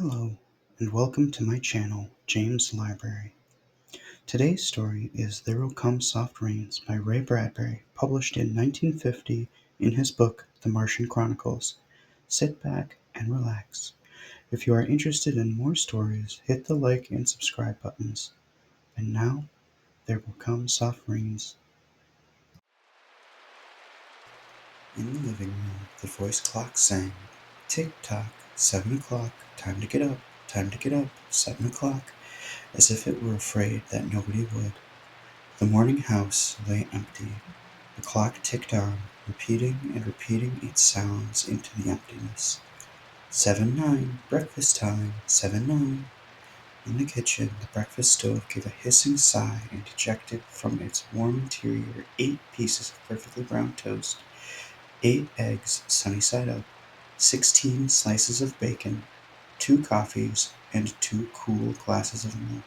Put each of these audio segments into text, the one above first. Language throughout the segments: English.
Hello, and welcome to my channel, James Library. Today's story is There Will Come Soft Rains by Ray Bradbury, published in 1950 in his book, The Martian Chronicles. Sit back and relax. If you are interested in more stories, hit the like and subscribe buttons. And now, there will come soft rains. In the living room, the voice clock sang, "Tick-tock, 7 o'clock, time to get up, time to get up, 7 o'clock," as if it were afraid that nobody would. The morning house lay empty. The clock ticked on, repeating and repeating its sounds into the emptiness. 7:09, breakfast time, 7:09. In the kitchen, the breakfast stove gave a hissing sigh and ejected from its warm interior 8 pieces of perfectly brown toast, 8 eggs sunny side up, 16 slices of bacon, 2 coffees, and 2 cool glasses of milk.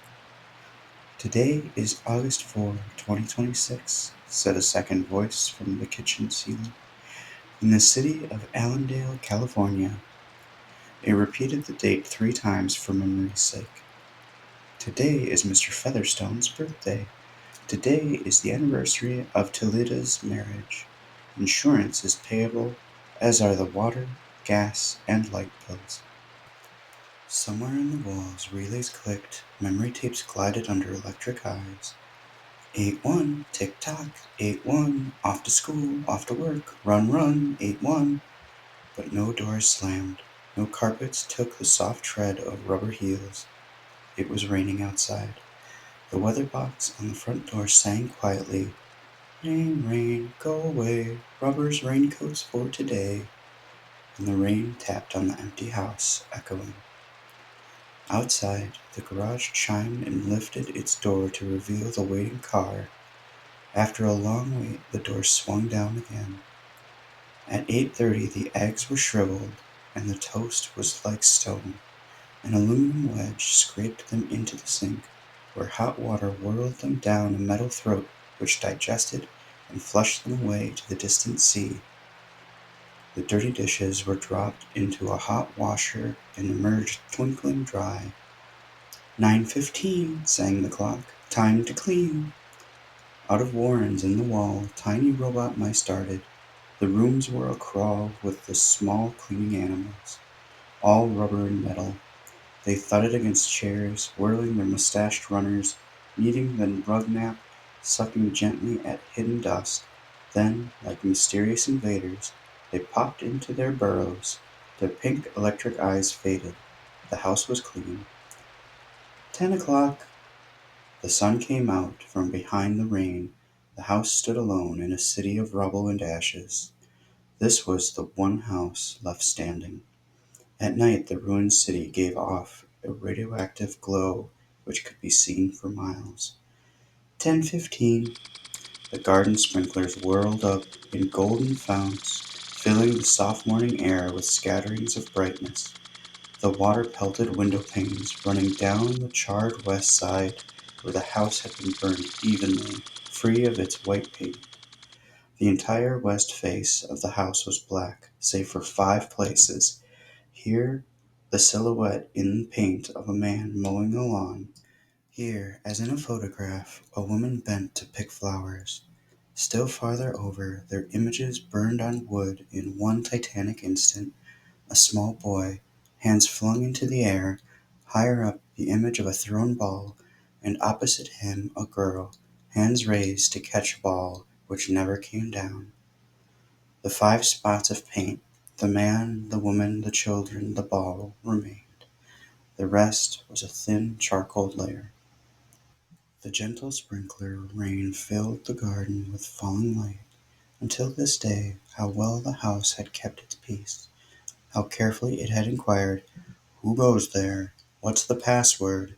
"Today is August 4, 2026, said a second voice from the kitchen ceiling. "In the city of Allendale, California." It repeated the date 3 times for memory's sake. "Today is Mr. Featherstone's birthday. Today is the anniversary of Talida's marriage. Insurance is payable, as are the water, gas, and light bills." Somewhere in the walls, relays clicked, memory tapes glided under electric eyes. 8-1, tick-tock, 8-1, off to school, off to work, run, run, 8-1. But no doors slammed, no carpets took the soft tread of rubber heels. It was raining outside. The weather box on the front door sang quietly, "Rain, rain, go away, rubber's raincoats for today." And the rain tapped on the empty house, echoing. Outside, the garage chimed and lifted its door to reveal the waiting car. After a long wait, the door swung down again. At 8:30 the eggs were shriveled, and the toast was like stone. An aluminum wedge scraped them into the sink, where hot water whirled them down a metal throat which digested and flushed them away to the distant sea. The dirty dishes were dropped into a hot washer and emerged twinkling dry. 9:15, sang the clock. "Time to clean." Out of warrens in the wall, tiny robot mice darted. The rooms were a-crawl with the small cleaning animals, all rubber and metal. They thudded against chairs, whirling their mustached runners, kneading the rug nap, sucking gently at hidden dust. Then, like mysterious invaders, they popped into their burrows. Their pink electric eyes faded. The house was clean. 10 o'clock. The sun came out from behind the rain. The house stood alone in a city of rubble and ashes. This was the one house left standing. At night the ruined city gave off a radioactive glow which could be seen for miles. 10:15. The garden sprinklers whirled up in golden founts, filling the soft morning air with scatterings of brightness. The water pelted window panes running down the charred west side where the house had been burned evenly, free of its white paint. The entire west face of the house was black, save for 5 places. Here, the silhouette in paint of a man mowing a lawn. Here, as in a photograph, a woman bent to pick flowers. Still farther over, their images burned on wood in one titanic instant. A small boy, hands flung into the air, higher up the image of a thrown ball, and opposite him a girl, hands raised to catch a ball which never came down. The 5 spots of paint, the man, the woman, the children, the ball, remained. The rest was a thin charcoal layer. The gentle sprinkler rain filled the garden with falling light. Until this day, how well the house had kept its peace. How carefully it had inquired, "Who goes there? What's the password?"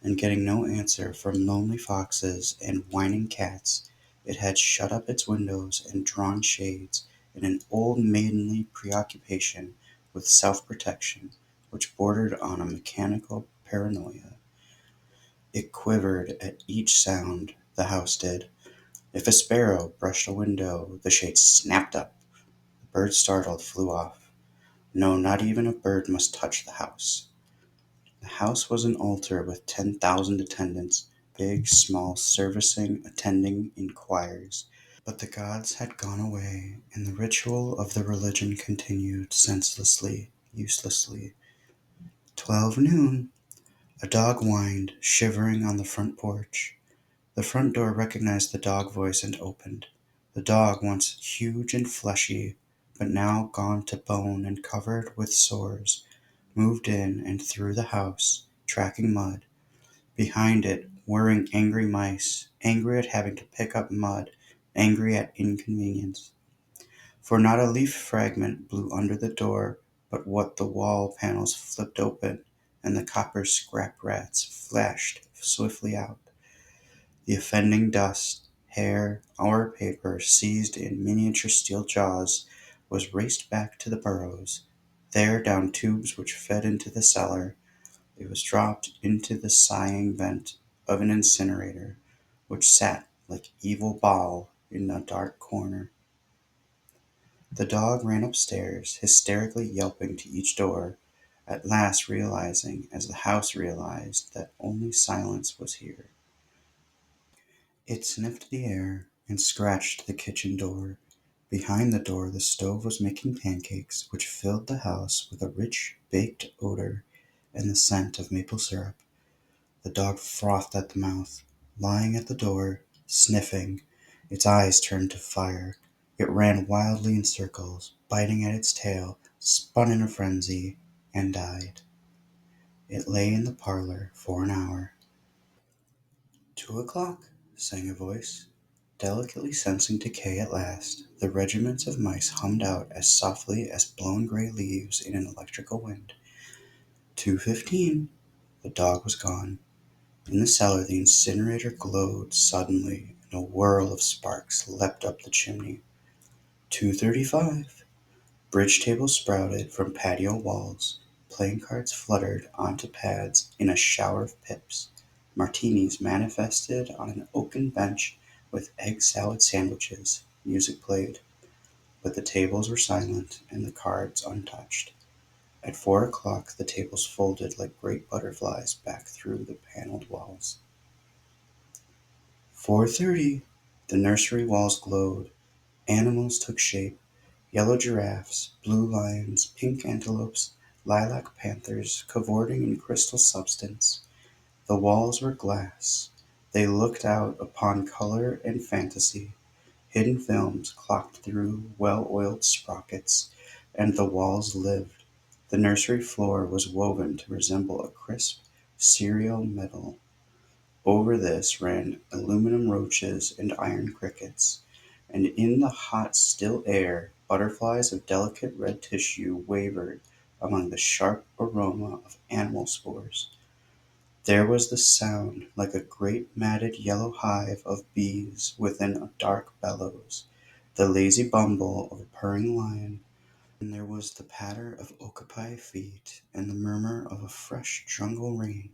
And getting no answer from lonely foxes and whining cats, it had shut up its windows and drawn shades in an old maidenly preoccupation with self-protection which bordered on a mechanical paranoia. It quivered at each sound, the house did. If a sparrow brushed a window, the shade snapped up. The bird startled flew off. No, not even a bird must touch the house. The house was an altar with 10,000 attendants, big, small, servicing, attending in choirs. But the gods had gone away, and the ritual of the religion continued senselessly, uselessly. 12 noon. A dog whined, shivering on the front porch. The front door recognized the dog voice and opened. The dog, once huge and fleshy, but now gone to bone and covered with sores, moved in and through the house, tracking mud. Behind it, whirring angry mice, angry at having to pick up mud, angry at inconvenience. For not a leaf fragment blew under the door, but what the wall panels flipped open, and the copper scrap rats flashed swiftly out. The offending dust, hair, or paper seized in miniature steel jaws was raced back to the burrows. There, down tubes which fed into the cellar, it was dropped into the sighing vent of an incinerator, which sat like evil Baal in a dark corner. The dog ran upstairs, hysterically yelping to each door, at last realizing, as the house realized, that only silence was here. It sniffed the air and scratched the kitchen door. Behind the door the stove was making pancakes, which filled the house with a rich baked odor and the scent of maple syrup. The dog frothed at the mouth, lying at the door, sniffing, its eyes turned to fire. It ran wildly in circles, biting at its tail, spun in a frenzy, and died. It lay in the parlor for an hour. 2 o'clock, sang a voice. Delicately sensing decay at last, the regiments of mice hummed out as softly as blown gray leaves in an electrical wind. 2:15. The dog was gone. In the cellar the incinerator glowed suddenly, and a whirl of sparks leapt up the chimney. 2:35. Bridge tables sprouted from patio walls. Playing cards fluttered onto pads in a shower of pips. Martinis manifested on an oaken bench with egg salad sandwiches. Music played, but the tables were silent and the cards untouched. At 4 o'clock the tables folded like great butterflies back through the paneled walls. 4:30. The nursery walls glowed. Animals took shape. Yellow giraffes, blue lions, pink antelopes, lilac panthers cavorting in crystal substance. The walls were glass. They looked out upon color and fantasy. Hidden films clocked through well-oiled sprockets, and the walls lived. The nursery floor was woven to resemble a crisp cereal metal. Over this ran aluminum roaches and iron crickets, and in the hot still air butterflies of delicate red tissue wavered among the sharp aroma of animal spores. There was the sound like a great matted yellow hive of bees within a dark bellows, the lazy bumble of a purring lion, and there was the patter of okapi feet and the murmur of a fresh jungle rain,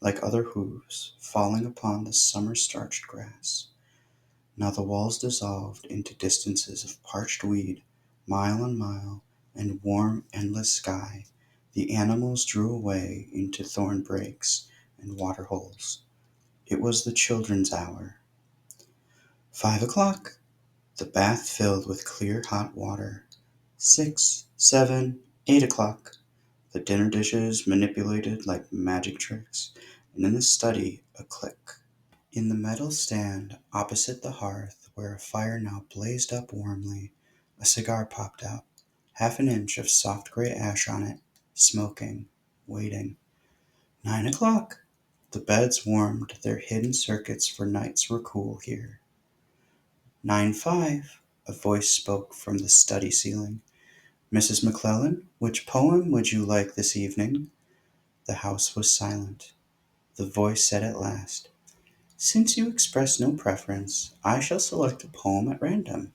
like other hooves, falling upon the summer-starched grass. Now the walls dissolved into distances of parched weed, mile on mile, and warm, endless sky. The animals drew away into thorn breaks and water holes. It was the children's hour. 5 o'clock. The bath filled with clear hot water. 6, 7, 8 o'clock. The dinner dishes manipulated like magic tricks, and in the study a click. In the metal stand opposite the hearth, where a fire now blazed up warmly, a cigar popped out, half an inch of soft gray ash on it, smoking, waiting. 9 o'clock. The beds warmed their hidden circuits, for nights were cool here. 9:05. A voice spoke from the study ceiling. "Mrs. McClellan, which poem would you like this evening?" The house was silent. The voice said at last, "Since you express no preference, I shall select a poem at random."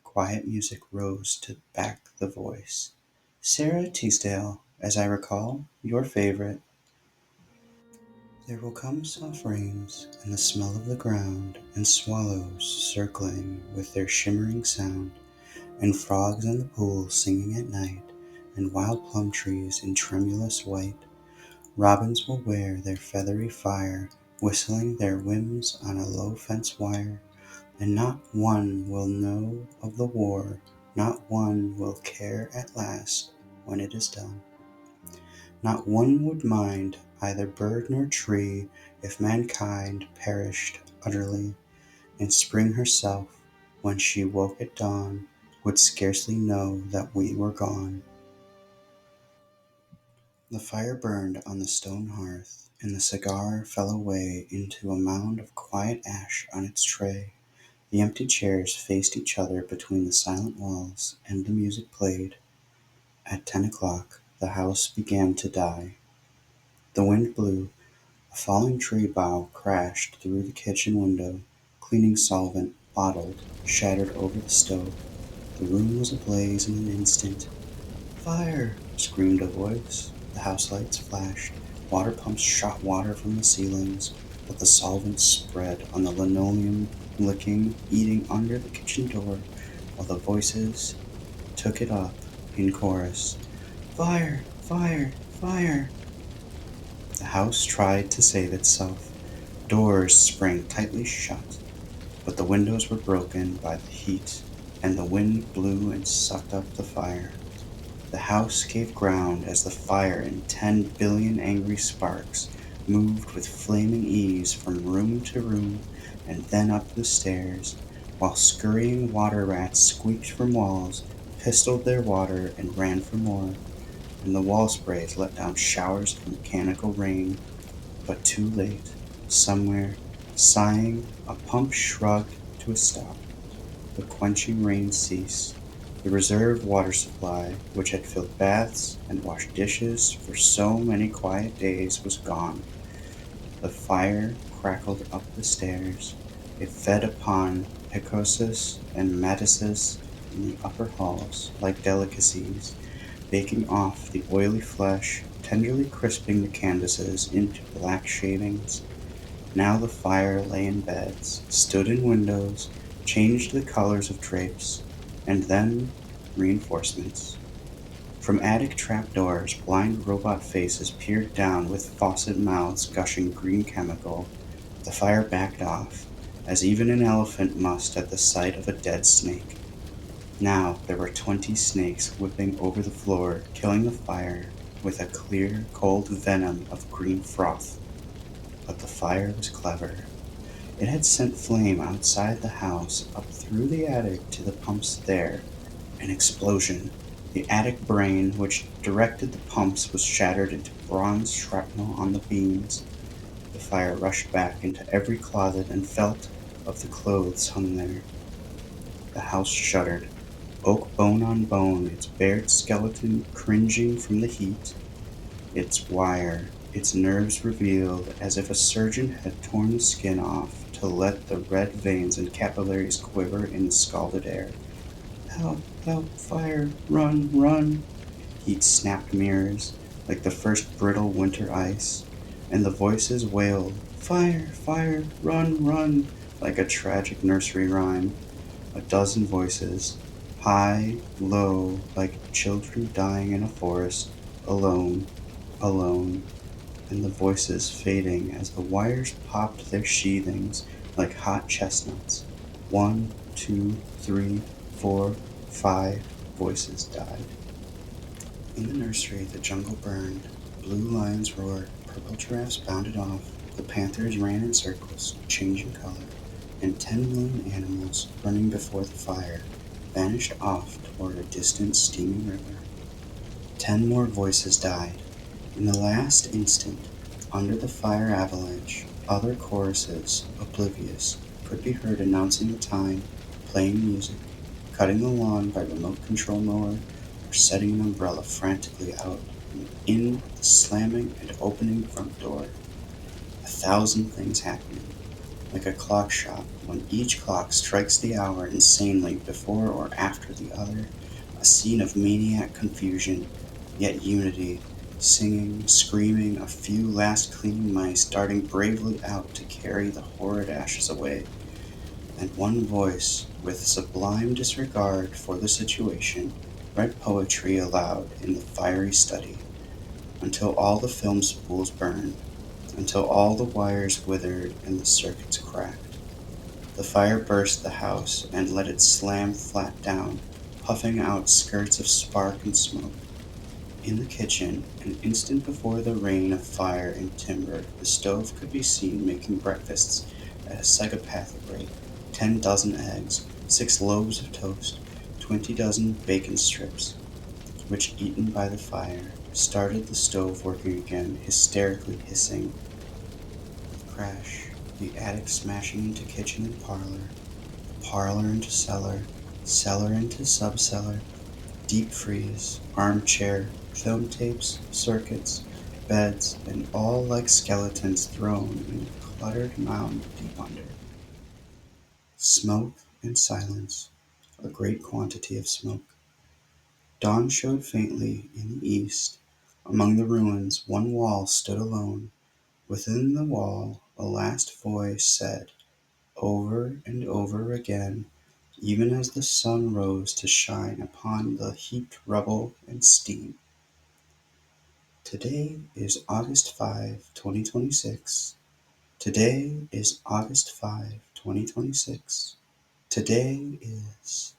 Quiet music rose to back the voice. "Sarah Teasdale, as I recall, your favorite." There will come soft rains, and the smell of the ground, and swallows circling with their shimmering sound, and frogs in the pool singing at night, and wild plum trees in tremulous white. Robins will wear their feathery fire, whistling their whims on a low fence wire, and not one will know of the war, not one will care at last when it is done. Not one would mind either bird nor tree if mankind perished utterly, and spring herself, when she woke at dawn, would scarcely know that we were gone. The fire burned on the stone hearth, and the cigar fell away into a mound of quiet ash on its tray. The empty chairs faced each other between the silent walls, and the music played. At 10 o'clock the house began to die. The wind blew. A falling tree bough crashed through the kitchen window. Cleaning solvent, bottled, shattered over the stove. The room was ablaze in an instant. "Fire!" screamed a voice. The house lights flashed. Water pumps shot water from the ceilings, but the solvent spread on the linoleum, licking, eating under the kitchen door, while the voices took it up in chorus. "Fire! Fire! Fire!" The house tried to save itself. Doors sprang tightly shut, but the windows were broken by the heat, and the wind blew and sucked up the fire. The house gave ground as the fire in 10 billion angry sparks moved with flaming ease from room to room and then up the stairs, while scurrying water rats squeaked from walls, pistoled their water, and ran for more, and the wall sprays let down showers of mechanical rain. But too late. Somewhere, sighing, a pump shrugged to a stop. The quenching rain ceased. The reserve water supply, which had filled baths and washed dishes for so many quiet days, was gone. The fire crackled up the stairs. It fed upon picosis and matices in the upper halls like delicacies, baking off the oily flesh, tenderly crisping the canvases into black shavings. Now the fire lay in beds, stood in windows, changed the colors of drapes, and then reinforcements. From attic trapdoors, blind robot faces peered down with faucet mouths gushing green chemical. The fire backed off, as even an elephant must at the sight of a dead snake. Now there were 20 snakes whipping over the floor, killing the fire with a clear, cold venom of green froth. But the fire was clever. It had sent flame outside the house, up through the attic to the pumps there. An explosion. The attic brain which directed the pumps was shattered into bronze shrapnel on the beams. The fire rushed back into every closet and felt of the clothes hung there. The house shuddered, oak bone on bone, its bared skeleton cringing from the heat, its wire, its nerves revealed, as if a surgeon had torn the skin off to let the red veins and capillaries quiver in the scalded air. "Help! Help! Fire! Run! Run!" Heat snapped mirrors, like the first brittle winter ice, and the voices wailed, "Fire! Fire! Run! Run!" like a tragic nursery rhyme. A dozen voices, high, low, like children dying in a forest, alone, alone, and the voices fading as the wires popped their sheathings like hot chestnuts. 1, 2, 3, 4, 5 voices died. In the nursery, the jungle burned. Blue lions roared, purple giraffes bounded off, the panthers ran in circles, changing color, and 10 million animals, running before the fire, vanished off toward a distant steaming river. 10 more voices died. In the last instant, under the fire avalanche, other choruses, oblivious, could be heard announcing the time, playing music, cutting the lawn by remote control mower, or setting an umbrella frantically out and in the slamming and opening front door. 1,000 things happening, like a clock shop when each clock strikes the hour insanely before or after the other, a scene of maniac confusion, yet unity, singing, screaming, a few last clinging mice darting bravely out to carry the horrid ashes away, and one voice, with sublime disregard for the situation, read poetry aloud in the fiery study. until all the film spools burned, until all the wires withered and the circuits cracked. The fire burst the house and let it slam flat down, puffing out skirts of spark and smoke. In the kitchen, an instant before the rain of fire and timber, the stove could be seen making breakfasts at a psychopathic rate: 10 dozen eggs, 6 loaves of toast, 20 dozen bacon strips, which, eaten by the fire, started the stove working again, hysterically hissing. With crash, the attic smashing into kitchen and parlor into cellar, cellar into subcellar, deep freeze, armchair, film tapes, circuits, beds, and all like skeletons thrown in a cluttered mound deep under. Smoke and silence, a great quantity of smoke. Dawn showed faintly in the east. Among the ruins, one wall stood alone. Within the wall, a last voice said, over and over again, even as the sun rose to shine upon the heaped rubble and steam. Today is August 5, 2026. Today is August 5, 2026. Today is